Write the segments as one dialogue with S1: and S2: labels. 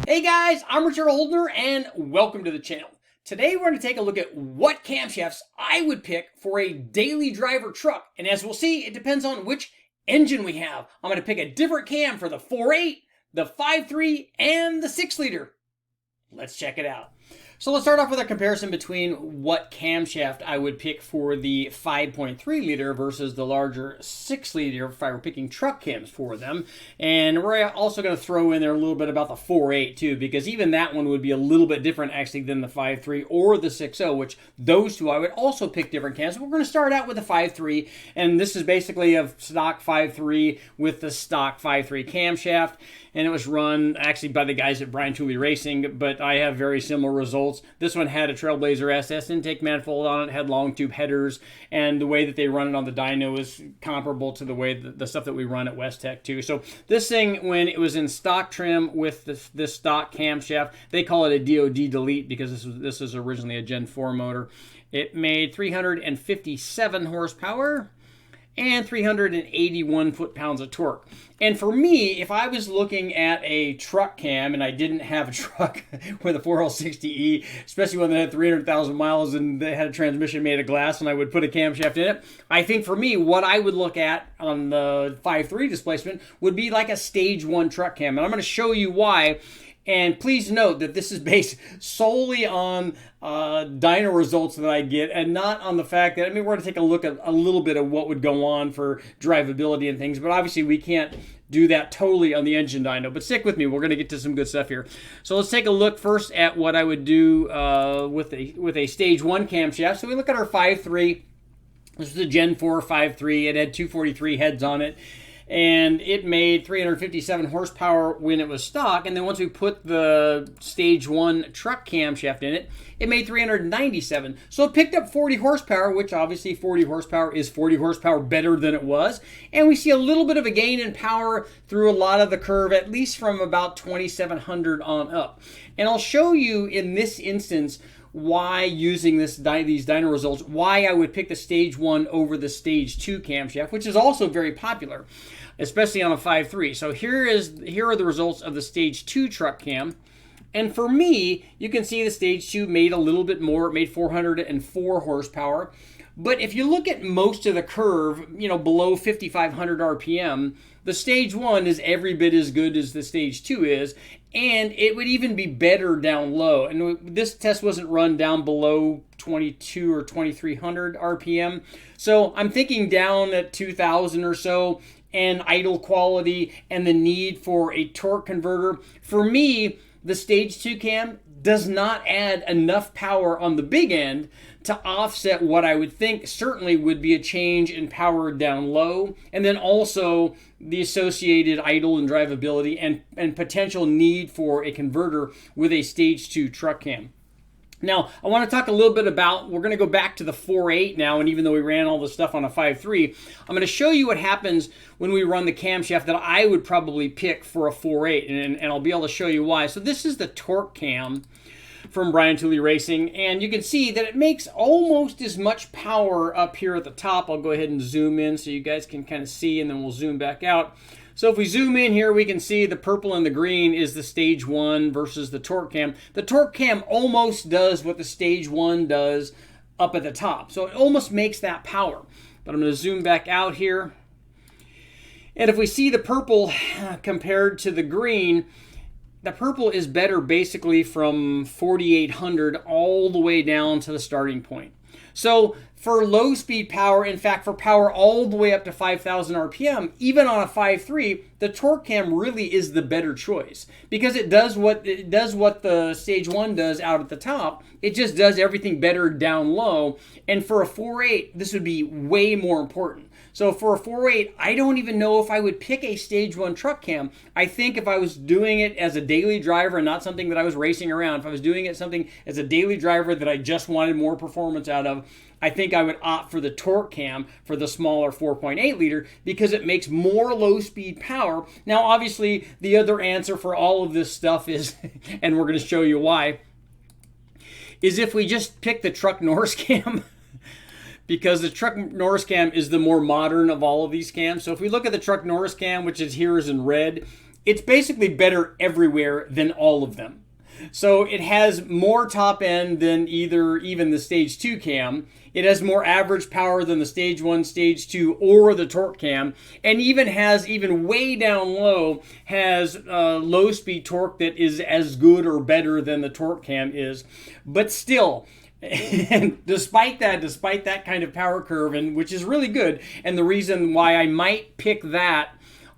S1: Hey guys, I'm Richard Oldner and welcome to the channel. Today we're going to take a look at what camshafts I would pick for a daily driver truck. And as we'll see, it depends on which engine we have. I'm going to pick a different cam for the 4.8, the 5.3, and the 6-liter. Let's check it out. So let's start off with a comparison between what camshaft I would pick for the 5.3 liter versus the larger 6-liter if I were picking truck cams for them. And we're also going to throw in there a little bit about the 4.8 too, because even that one would be a little bit different actually than the 5.3 or the 6.0, which those two I would also pick different cams. But we're going to start out with the 5.3, and this is basically a stock 5.3 with the stock 5.3 camshaft. And it was run actually by the guys at Tooley Racing, but I have very similar results. This one had a Trailblazer SS intake manifold on it, had long tube headers, and the way that they run it on the dyno is comparable to the way the stuff that we run at West Tech too. So this thing, when it was in stock trim with this stock camshaft, they call it a DOD delete because this was originally a Gen 4 motor. It made 357 horsepower and 381 foot-pounds of torque. And for me, if I was looking at a truck cam and I didn't have a truck with a 4L60E, especially one that had 300,000 miles and they had a transmission made of glass and I would put a camshaft in it, I think for me, what I would look at on the 5.3 displacement would be like a stage 1 truck cam. And I'm going to show you why. And please note that this is based solely on dyno results that I get and not on the fact that, we're going to take a look at a little bit of what would go on for drivability and things, but obviously we can't do that totally on the engine dyno. But stick with me, we're going to get to some good stuff here. So let's take a look first at what I would do with a stage 1 camshaft. So we look at our 5.3. This was a Gen 4 5.3. It had 243 heads on it. And it made 357 horsepower when it was stock. And then once we put the stage 1 truck camshaft in it, it made 397. So it picked up 40 horsepower, which obviously 40 horsepower is 40 horsepower better than it was. And we see a little bit of a gain in power through a lot of the curve, at least from about 2,700 on up. And I'll show you in this instance why, using these dyno results, why I would pick the stage 1 over the stage 2 camshaft, which is also very popular, especially on a 5.3. So here are the results of the stage 2 truck cam. And for me, you can see the stage 2 made a little bit more. It made 404 horsepower. But if you look at most of the curve, below 5,500 RPM, the stage 1 is every bit as good as the stage 2 is, and it would even be better down low. And this test wasn't run down below 22 or 2,300 RPM. So I'm thinking down at 2,000 or so, and idle quality and the need for a torque converter. For me, the stage 2 cam does not add enough power on the big end to offset what I would think certainly would be a change in power down low, and then also the associated idle and drivability and potential need for a converter with a stage 2 truck cam. Now, I want to talk a little bit about, we're going to go back to the 4.8 now, and even though we ran all this stuff on a 5.3, I'm going to show you what happens when we run the camshaft that I would probably pick for a 4.8, and I'll be able to show you why. So this is the torque cam from Tooley Racing, and you can see that it makes almost as much power up here at the top. I'll go ahead and zoom in so you guys can kind of see, and then we'll zoom back out. So if we zoom in here, we can see the purple and the green is the stage 1 versus the torque cam. The torque cam almost does what the stage 1 does up at the top. So it almost makes that power. But I'm going to zoom back out here. And if we see the purple compared to the green, the purple is better basically from 4,800 all the way down to the starting point. So for low speed power, in fact for power all the way up to 5,000 RPM, even on a 5.3, the torque cam really is the better choice because it does what the stage 1 does out at the top. It just does everything better down low. And for a 4.8, this would be way more important. So for a 4.8, I don't even know if I would pick a stage 1 truck cam. I think if I was doing it as a daily driver and not something that I was racing around, if I was doing it something as a daily driver that I just wanted more performance out of, I think I would opt for the torque cam for the smaller 4.8 liter because it makes more low speed power. Now obviously the other answer for all of this stuff is, and we're going to show you why, is if we just pick the truck NORRIS cam. Because the truck NORRIS cam is the more modern of all of these cams. So if we look at the truck NORRIS cam, which is here is in red, it's basically better everywhere than all of them. So it has more top end than even the stage 2 cam. It has more average power than the stage 1, stage 2, or the torque cam, and even has, even way down low, has low speed torque that is as good or better than the torque cam is. But still, and despite that kind of power curve, and which is really good, and the reason why I might pick that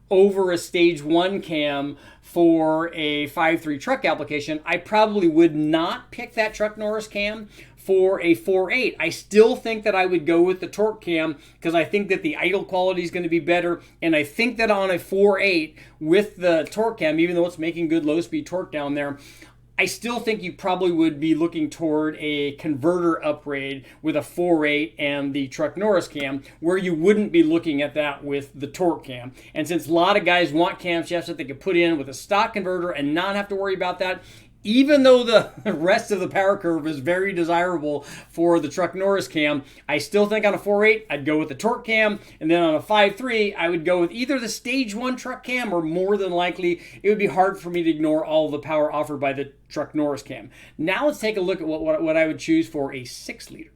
S1: over a stage 1 cam for a 5.3 truck application, I probably would not pick that Truck Norris cam for a 4.8. I still think that I would go with the torque cam because I think that the idle quality is going to be better, and I think that on a 4.8 with the torque cam, even though it's making good low speed torque down there, I still think you probably would be looking toward a converter upgrade with a 4.8 and the Truck Norris cam, where you wouldn't be looking at that with the torque cam. And since a lot of guys want camshafts that they could put in with a stock converter and not have to worry about that, even though the rest of the power curve is very desirable for the Truck Norris cam, I still think on a 4.8, I'd go with the torque cam. And then on a 5.3, I would go with either the stage 1 truck cam, or more than likely, it would be hard for me to ignore all the power offered by the Truck Norris cam. Now let's take a look at what I would choose for a 6-liter.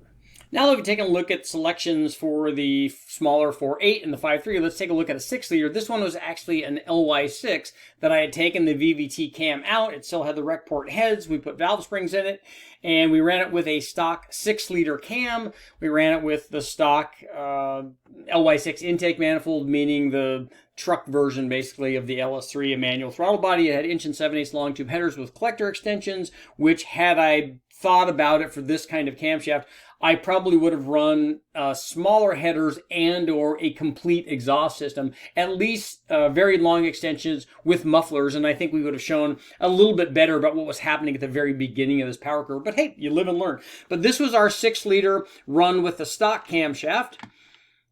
S1: Now that we've taken a look at selections for the smaller 4.8 and the 5.3, let's take a look at a 6-liter. This one was actually an LY6 that I had taken the VVT cam out. It still had the rec port heads. We put valve springs in it, and we ran it with a stock 6-liter cam. We ran it with the stock LY6 intake manifold, meaning the truck version basically of the LS3, a manual throttle body. It had 1 7/8 long tube headers with collector extensions, which, had I thought about it for this kind of camshaft, I probably would have run smaller headers and or a complete exhaust system, at least very long extensions with mufflers, and I think we would have shown a little bit better about what was happening at the very beginning of this power curve. But hey, you live and learn. But this was our 6-liter run with the stock camshaft,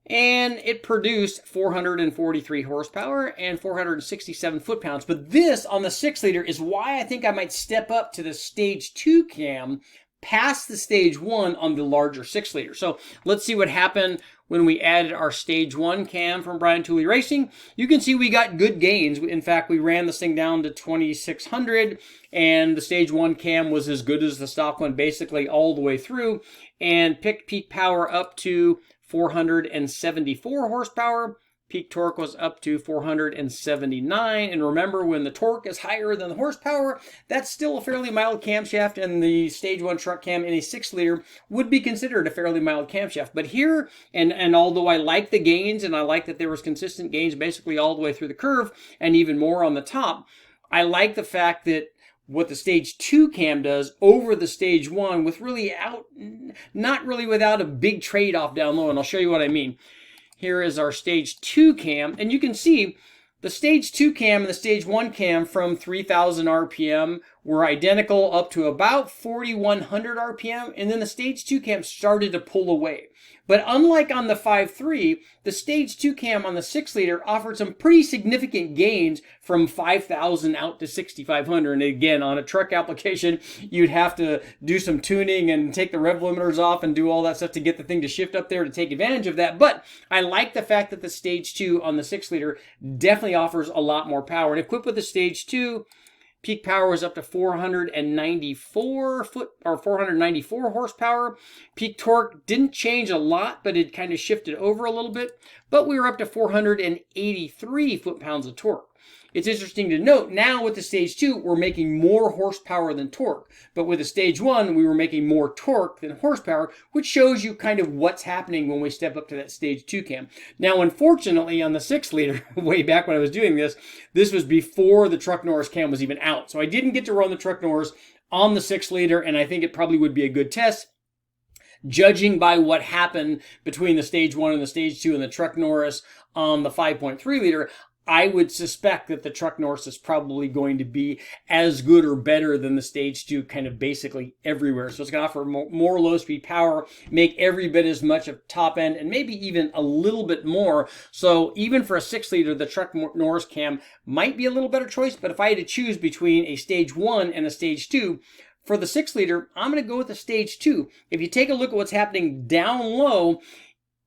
S1: and it produced 443 horsepower and 467 foot-pounds. But this, on the 6-liter, is why I think I might step up to the stage 2 cam past the stage 1 on the larger 6-liter. So let's see what happened when we added our stage 1 cam from Brian Tooley Racing. You can see we got good gains. In fact, we ran this thing down to 2600, and the stage 1 cam was as good as the stock one basically all the way through, and picked peak power up to 474 horsepower. Peak torque was up to 479. And remember, when the torque is higher than the horsepower, that's still a fairly mild camshaft, and the stage 1 truck cam in a 6-liter would be considered a fairly mild camshaft. But here, and although I like the gains, and I like that there was consistent gains basically all the way through the curve, and even more on the top, I like the fact that what the stage 2 cam does over the stage 1 with not really without a big trade-off down low, and I'll show you what I mean. Here is our stage 2 cam, and you can see the stage 2 cam and the stage 1 cam from 3,000 RPM were identical up to about 4,100 RPM, and then the stage 2 cam started to pull away. But unlike on the 5.3, the stage 2 cam on the 6-liter offered some pretty significant gains from 5,000 out to 6,500. And again, on a truck application, you'd have to do some tuning and take the rev limiters off and do all that stuff to get the thing to shift up there to take advantage of that. But I like the fact that the stage 2 on the 6-liter definitely offers a lot more power. And equipped with the stage 2, peak power was up to 494 horsepower. Peak torque didn't change a lot, but it kind of shifted over a little bit. But we were up to 483 foot-pounds of torque. It's interesting to note, now with the stage 2, we're making more horsepower than torque. But with the stage 1, we were making more torque than horsepower, which shows you kind of what's happening when we step up to that stage 2 cam. Now, unfortunately, on the 6-liter, way back when I was doing this, this was before the Truck Norris cam was even out. So I didn't get to run the Truck Norris on the 6-liter, and I think it probably would be a good test. Judging by what happened between the stage 1 and the stage 2 and the Truck Norris on the 5.3-liter, I would suspect that the Truck Norris is probably going to be as good or better than the stage 2 kind of basically everywhere. So it's going to offer more low-speed power, make every bit as much of top end, and maybe even a little bit more. So even for a 6-liter, the Truck Norris cam might be a little better choice. But if I had to choose between a stage 1 and a stage 2, for the 6-liter, I'm going to go with the stage 2. If you take a look at what's happening down low,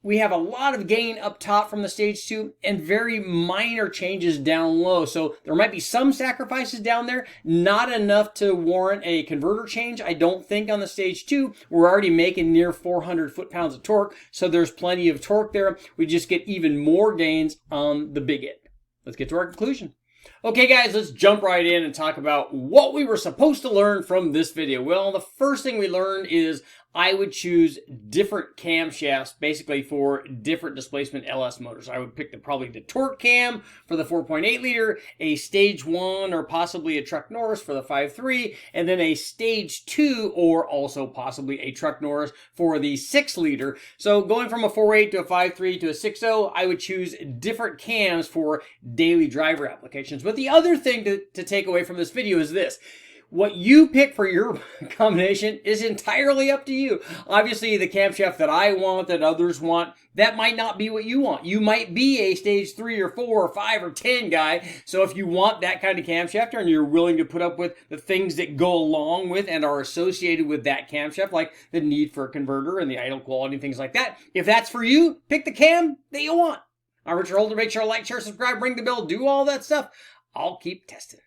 S1: we have a lot of gain up top from the stage 2 and very minor changes down low. So there might be some sacrifices down there, not enough to warrant a converter change. I don't think on the stage 2. We're already making near 400 foot-pounds of torque, so there's plenty of torque there. We just get even more gains on the big end. Let's get to our conclusion. Okay guys, let's jump right in and talk about what we were supposed to learn from this video. Well, the first thing we learned is I would choose different camshafts basically for different displacement LS motors. I would pick probably the torque cam for the 4.8 liter, a stage 1 or possibly a truck Norris for the 5.3, and then a stage 2 or also possibly a truck Norris for the 6 liter. So going from a 4.8 to a 5.3 to a 6.0, I would choose different cams for daily driver applications. But the other thing to take away from this video is this. What you pick for your combination is entirely up to you. Obviously, the camshaft that I want, that others want, that might not be what you want. You might be a stage 3 or 4 or 5 or 10 guy. So if you want that kind of camshaft and you're willing to put up with the things that go along with and are associated with that camshaft, like the need for a converter and the idle quality and things like that, if that's for you, pick the cam that you want. I'm Richard Holder. Make sure to like, share, subscribe, ring the bell, do all that stuff. I'll keep testing.